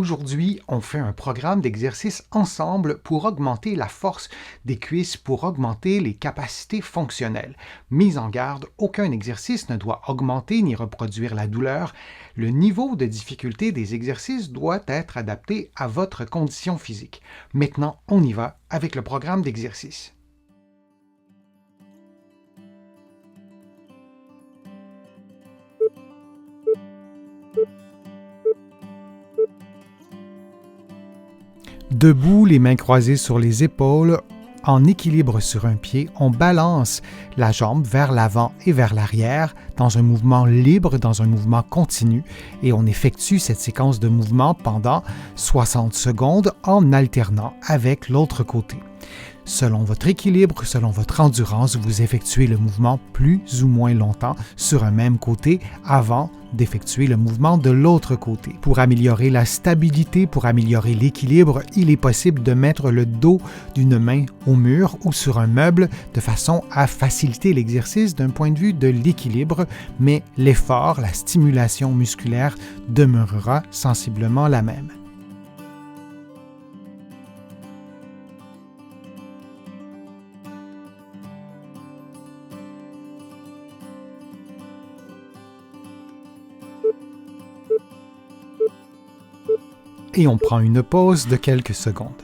Aujourd'hui, on fait un programme d'exercice ensemble pour augmenter la force des cuisses, pour augmenter les capacités fonctionnelles. Mise en garde, aucun exercice ne doit augmenter ni reproduire la douleur. Le niveau de difficulté des exercices doit être adapté à votre condition physique. Maintenant, on y va avec le programme d'exercice. Debout, les mains croisées sur les épaules, en équilibre sur un pied, on balance la jambe vers l'avant et vers l'arrière dans un mouvement libre, dans un mouvement continu, et on effectue cette séquence de mouvement pendant 60 secondes en alternant avec l'autre côté. Selon votre équilibre, selon votre endurance, vous effectuez le mouvement plus ou moins longtemps sur un même côté avant d'effectuer le mouvement de l'autre côté. Pour améliorer la stabilité, pour améliorer l'équilibre, il est possible de mettre le dos d'une main au mur ou sur un meuble de façon à faciliter l'exercice d'un point de vue de l'équilibre, mais l'effort, la stimulation musculaire demeurera sensiblement la même. Et on prend une pause de quelques secondes.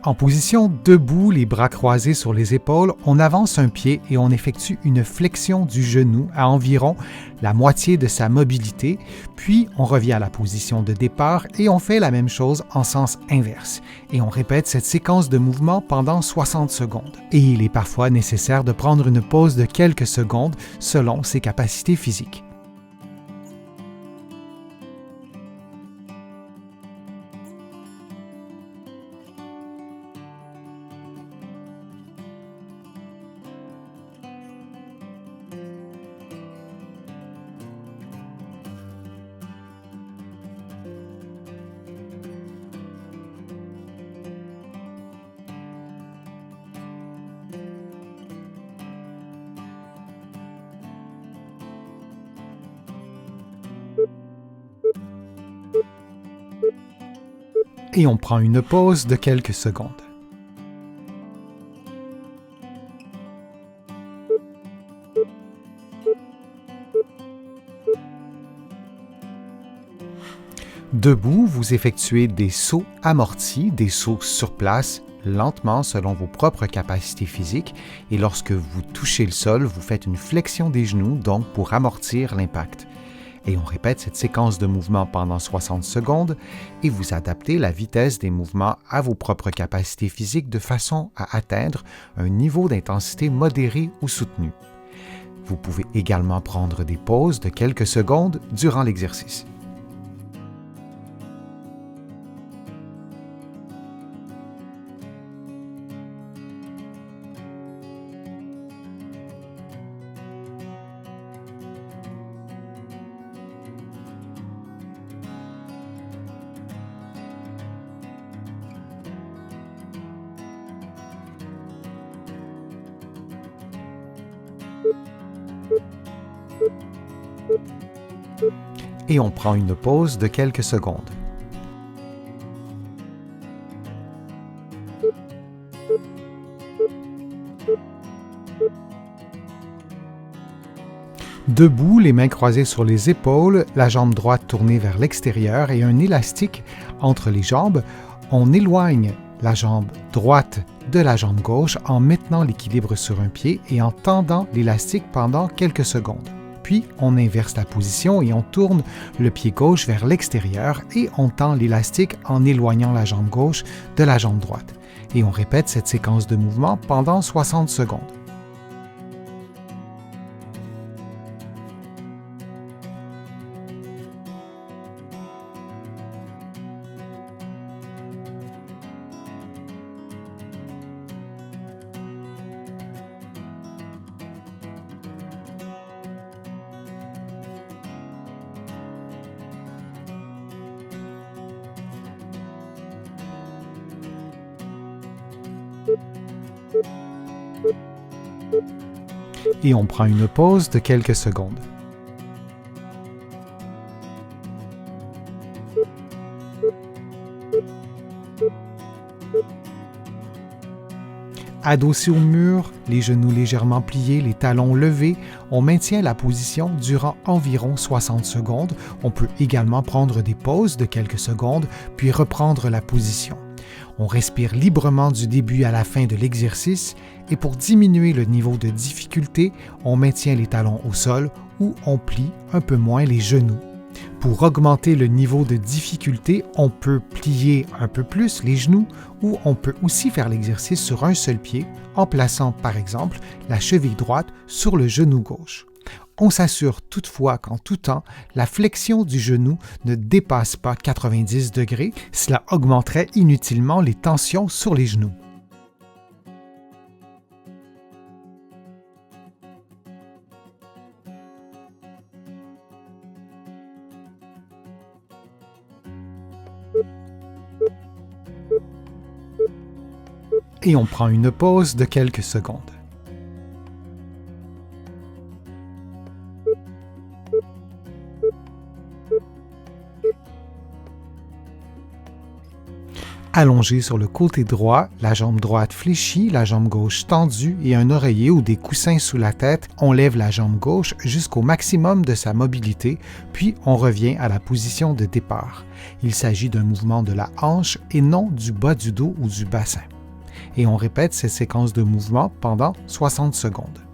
En position debout, les bras croisés sur les épaules, on avance un pied et on effectue une flexion du genou à environ la moitié de sa mobilité, puis on revient à la position de départ et on fait la même chose en sens inverse. Et on répète cette séquence de mouvement pendant 60 secondes. Et il est parfois nécessaire de prendre une pause de quelques secondes selon ses capacités physiques. Et on prend une pause de quelques secondes. Debout, vous effectuez des sauts amortis, des sauts sur place, lentement selon vos propres capacités physiques, et lorsque vous touchez le sol, vous faites une flexion des genoux, donc pour amortir l'impact. Et on répète cette séquence de mouvement pendant 60 secondes et vous adaptez la vitesse des mouvements à vos propres capacités physiques de façon à atteindre un niveau d'intensité modéré ou soutenu. Vous pouvez également prendre des pauses de quelques secondes durant l'exercice. Et on prend une pause de quelques secondes. Debout, les mains croisées sur les épaules, la jambe droite tournée vers l'extérieur et un élastique entre les jambes, on éloigne la jambe droite de la jambe gauche en maintenant l'équilibre sur un pied et en tendant l'élastique pendant quelques secondes. Puis, on inverse la position et on tourne le pied gauche vers l'extérieur et on tend l'élastique en éloignant la jambe gauche de la jambe droite. Et on répète cette séquence de mouvement pendant 60 secondes. Et on prend une pause de quelques secondes. Adossé au mur, les genoux légèrement pliés, les talons levés, on maintient la position durant environ 60 secondes. On peut également prendre des pauses de quelques secondes, puis reprendre la position. On respire librement du début à la fin de l'exercice et pour diminuer le niveau de difficulté, on maintient les talons au sol ou on plie un peu moins les genoux. Pour augmenter le niveau de difficulté, on peut plier un peu plus les genoux ou on peut aussi faire l'exercice sur un seul pied en plaçant par exemple la cheville droite sur le genou gauche. On s'assure toutefois qu'en tout temps, la flexion du genou ne dépasse pas 90 degrés, cela augmenterait inutilement les tensions sur les genoux. Et on prend une pause de quelques secondes. Allongé sur le côté droit, la jambe droite fléchie, la jambe gauche tendue et un oreiller ou des coussins sous la tête, on lève la jambe gauche jusqu'au maximum de sa mobilité, puis on revient à la position de départ. Il s'agit d'un mouvement de la hanche et non du bas du dos ou du bassin. Et on répète cette séquence de mouvements pendant 60 secondes.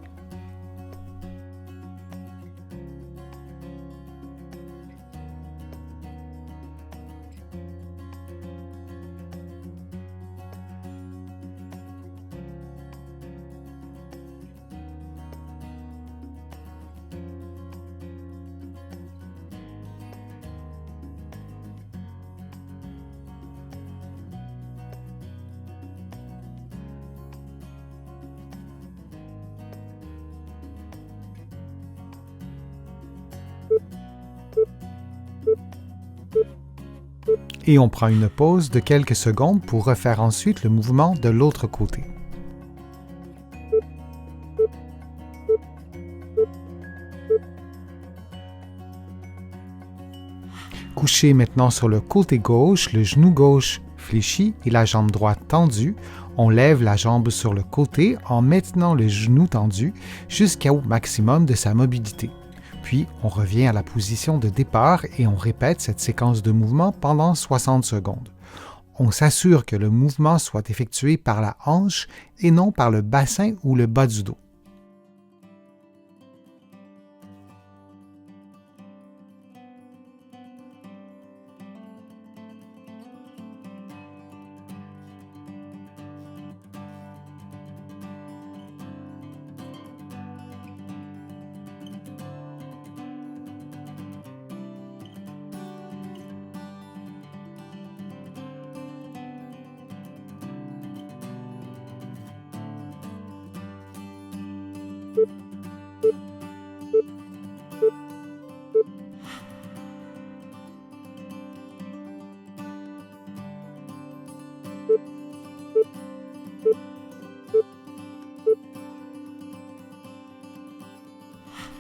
Et on prend une pause de quelques secondes pour refaire ensuite le mouvement de l'autre côté. Couché maintenant sur le côté gauche, le genou gauche fléchi et la jambe droite tendue, on lève la jambe sur le côté en maintenant le genou tendu jusqu'au maximum de sa mobilité. Puis, on revient à la position de départ et on répète cette séquence de mouvement pendant 60 secondes. On s'assure que le mouvement soit effectué par la hanche et non par le bassin ou le bas du dos.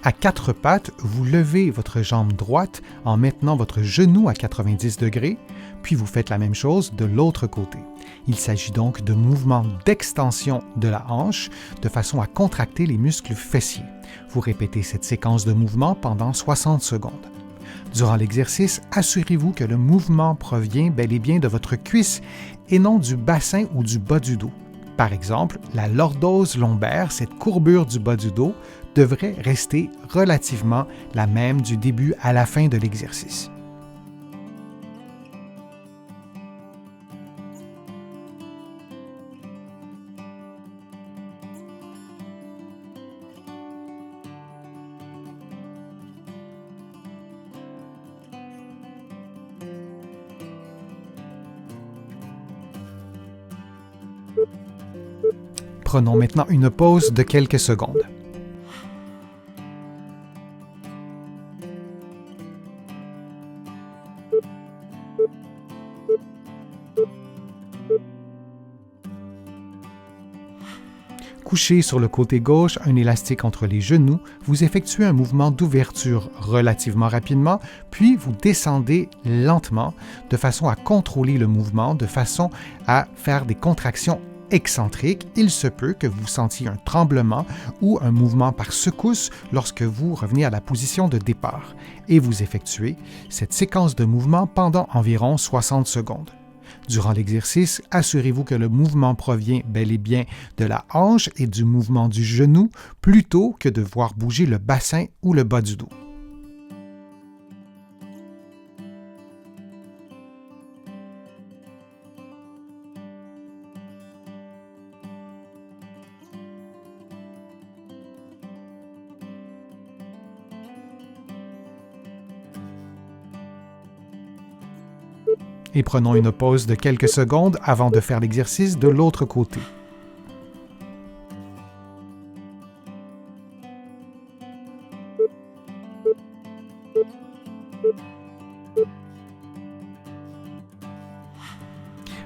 À quatre pattes, vous levez votre jambe droite en maintenant votre genou à 90 degrés, puis vous faites la même chose de l'autre côté. Il s'agit donc de mouvements d'extension de la hanche de façon à contracter les muscles fessiers. Vous répétez cette séquence de mouvements pendant 60 secondes. Durant l'exercice, assurez-vous que le mouvement provient bel et bien de votre cuisse et non du bassin ou du bas du dos. Par exemple, la lordose lombaire, cette courbure du bas du dos, devrait rester relativement la même du début à la fin de l'exercice. Prenons maintenant une pause de quelques secondes. Couché sur le côté gauche, un élastique entre les genoux, vous effectuez un mouvement d'ouverture relativement rapidement, puis vous descendez lentement de façon à contrôler le mouvement, de façon à faire des contractions excentriques. Il se peut que vous sentiez un tremblement ou un mouvement par secousse lorsque vous revenez à la position de départ et vous effectuez cette séquence de mouvements pendant environ 60 secondes. Durant l'exercice, assurez-vous que le mouvement provient bel et bien de la hanche et du mouvement du genou plutôt que de voir bouger le bassin ou le bas du dos. Et prenons une pause de quelques secondes avant de faire l'exercice de l'autre côté.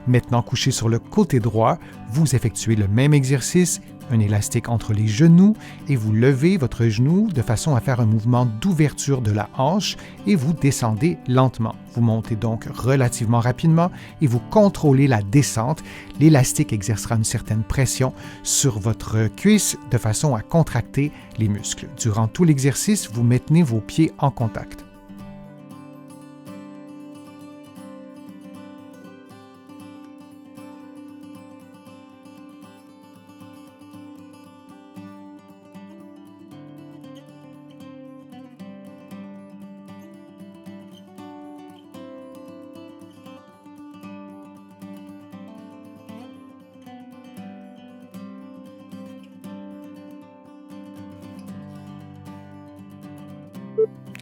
Maintenant couché sur le côté droit, vous effectuez le même exercice, un élastique entre les genoux et vous levez votre genou de façon à faire un mouvement d'ouverture de la hanche et vous descendez lentement. Vous montez donc relativement rapidement et vous contrôlez la descente. L'élastique exercera une certaine pression sur votre cuisse de façon à contracter les muscles. Durant tout l'exercice, vous maintenez vos pieds en contact.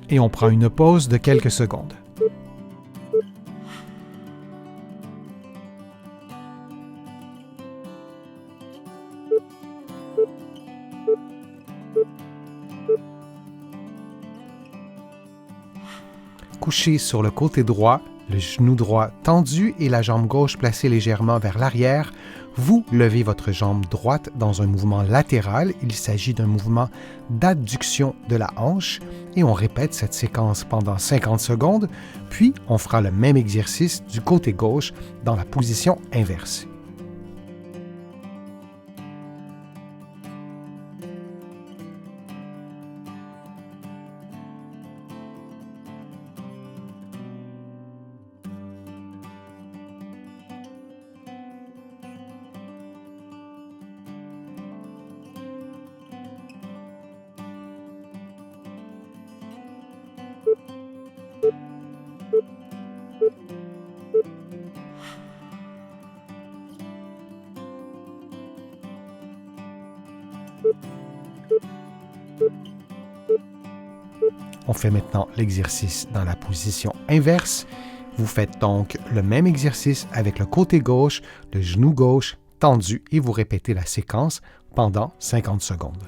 Et on prend une pause de quelques secondes. Couché sur le côté droit, le genou droit tendu et la jambe gauche placée légèrement vers l'arrière, vous levez votre jambe droite dans un mouvement latéral. Il s'agit d'un mouvement d'adduction de la hanche et on répète cette séquence pendant 50 secondes, puis on fera le même exercice du côté gauche dans la position inverse. On fait maintenant l'exercice dans la position inverse. Vous faites donc le même exercice avec le côté gauche, le genou gauche tendu et vous répétez la séquence pendant 50 secondes.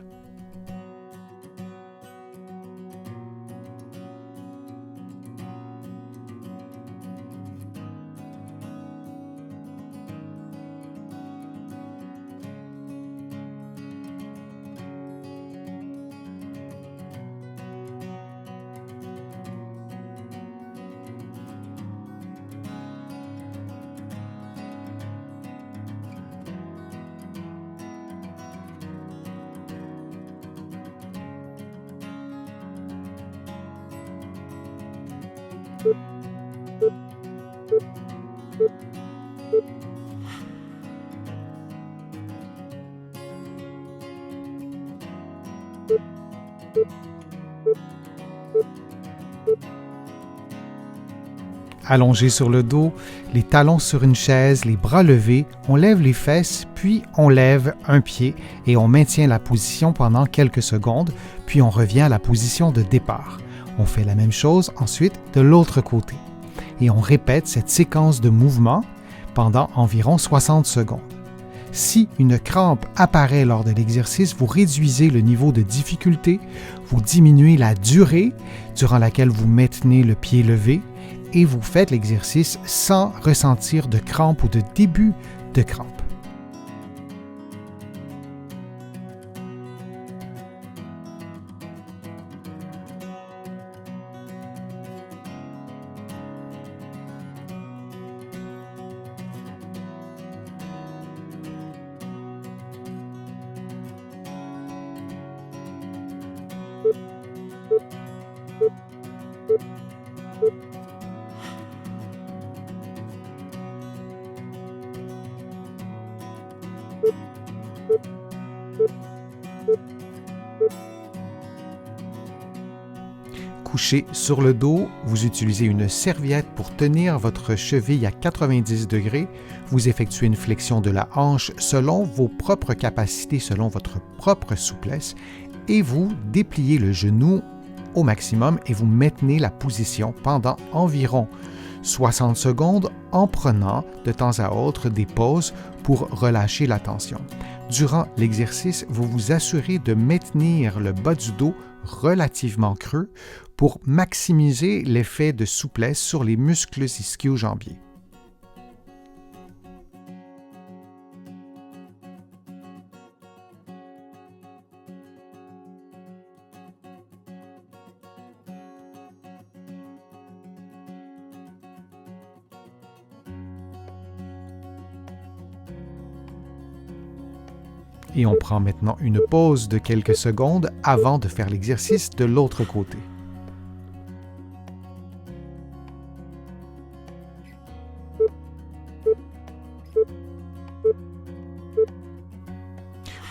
Allongé sur le dos, les talons sur une chaise, les bras levés, on lève les fesses, puis on lève un pied et on maintient la position pendant quelques secondes, puis on revient à la position de départ. On fait la même chose ensuite de l'autre côté. Et on répète cette séquence de mouvements pendant environ 60 secondes. Si une crampe apparaît lors de l'exercice, vous réduisez le niveau de difficulté, vous diminuez la durée durant laquelle vous maintenez le pied levé et vous faites l'exercice sans ressentir de crampe ou de début de crampe. Couché sur le dos, vous utilisez une serviette pour tenir votre cheville à 90 degrés. Vous effectuez une flexion de la hanche selon vos propres capacités, selon votre propre souplesse, et vous dépliez le genou au maximum et vous maintenez la position pendant environ 60 secondes en prenant de temps à autre des pauses pour relâcher la tension. Durant l'exercice, vous vous assurez de maintenir le bas du dos relativement creux pour maximiser l'effet de souplesse sur les muscles ischio-jambiers. Et on prend maintenant une pause de quelques secondes avant de faire l'exercice de l'autre côté.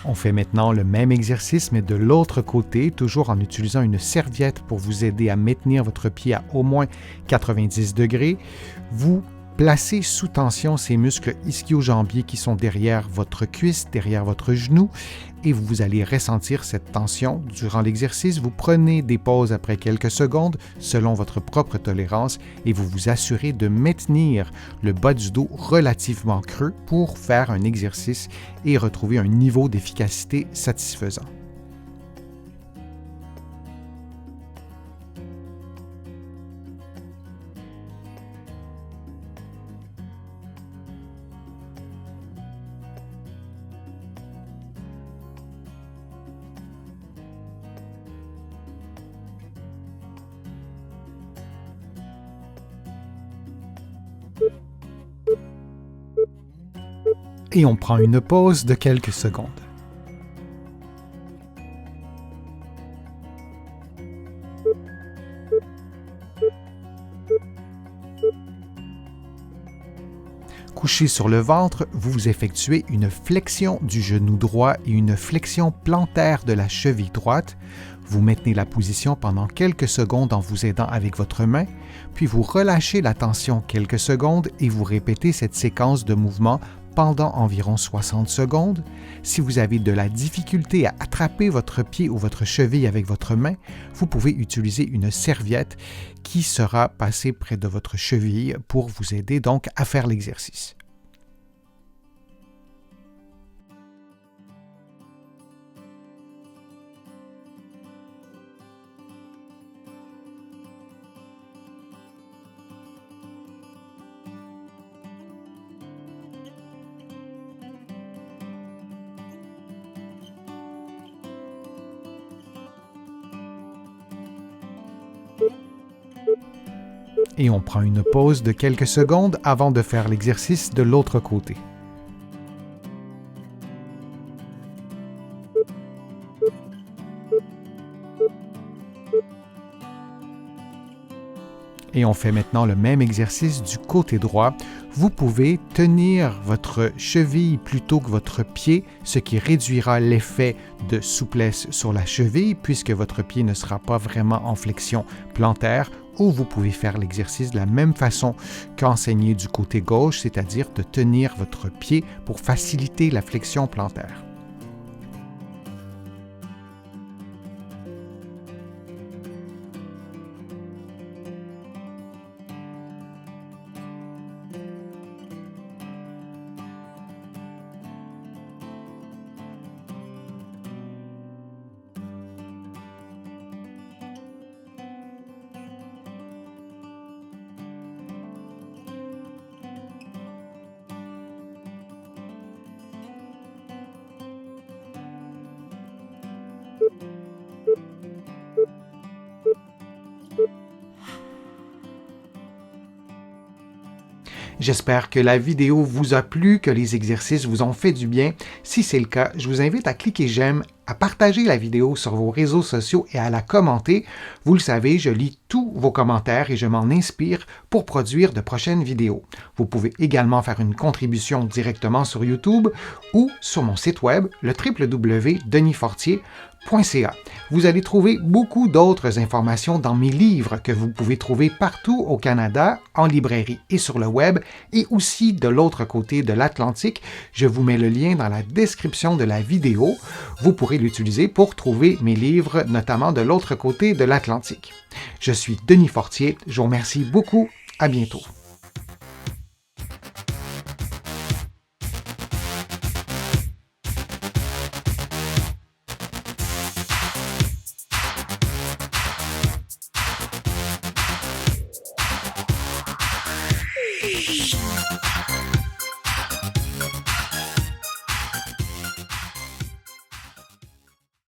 On fait maintenant le même exercice, mais de l'autre côté, toujours en utilisant une serviette pour vous aider à maintenir votre pied à au moins 90 degrés. Vous placez sous tension ces muscles ischio-jambiers qui sont derrière votre cuisse, derrière votre genou, et vous allez ressentir cette tension durant l'exercice. Vous prenez des pauses après quelques secondes selon votre propre tolérance et vous vous assurez de maintenir le bas du dos relativement creux pour faire un exercice et retrouver un niveau d'efficacité satisfaisant. Et on prend une pause de quelques secondes. Couché sur le ventre, vous effectuez une flexion du genou droit et une flexion plantaire de la cheville droite. Vous maintenez la position pendant quelques secondes en vous aidant avec votre main, puis vous relâchez la tension quelques secondes et vous répétez cette séquence de mouvements pendant environ 60 secondes. Si vous avez de la difficulté à attraper votre pied ou votre cheville avec votre main, vous pouvez utiliser une serviette qui sera passée près de votre cheville pour vous aider donc à faire l'exercice. Et on prend une pause de quelques secondes avant de faire l'exercice de l'autre côté. Et on fait maintenant le même exercice du côté droit. Vous pouvez tenir votre cheville plutôt que votre pied, ce qui réduira l'effet de souplesse sur la cheville puisque votre pied ne sera pas vraiment en flexion plantaire, ou vous pouvez faire l'exercice de la même façon qu'enseigné du côté gauche, c'est-à-dire de tenir votre pied pour faciliter la flexion plantaire. J'espère que la vidéo vous a plu, que les exercices vous ont fait du bien. Si c'est le cas, je vous invite à cliquer j'aime, à partager la vidéo sur vos réseaux sociaux et à la commenter. Vous le savez, je lis tous vos commentaires et je m'en inspire pour produire de prochaines vidéos. Vous pouvez également faire une contribution directement sur YouTube ou sur mon site web, le www.denisfortier.ca. Vous allez trouver beaucoup d'autres informations dans mes livres que vous pouvez trouver partout au Canada, en librairie et sur le web, et aussi de l'autre côté de l'Atlantique. Je vous mets le lien dans la description de la vidéo. Vous pourrez l'utiliser pour trouver mes livres, notamment de l'autre côté de l'Atlantique. Je suis Denis Fortier. Je vous remercie beaucoup. À bientôt.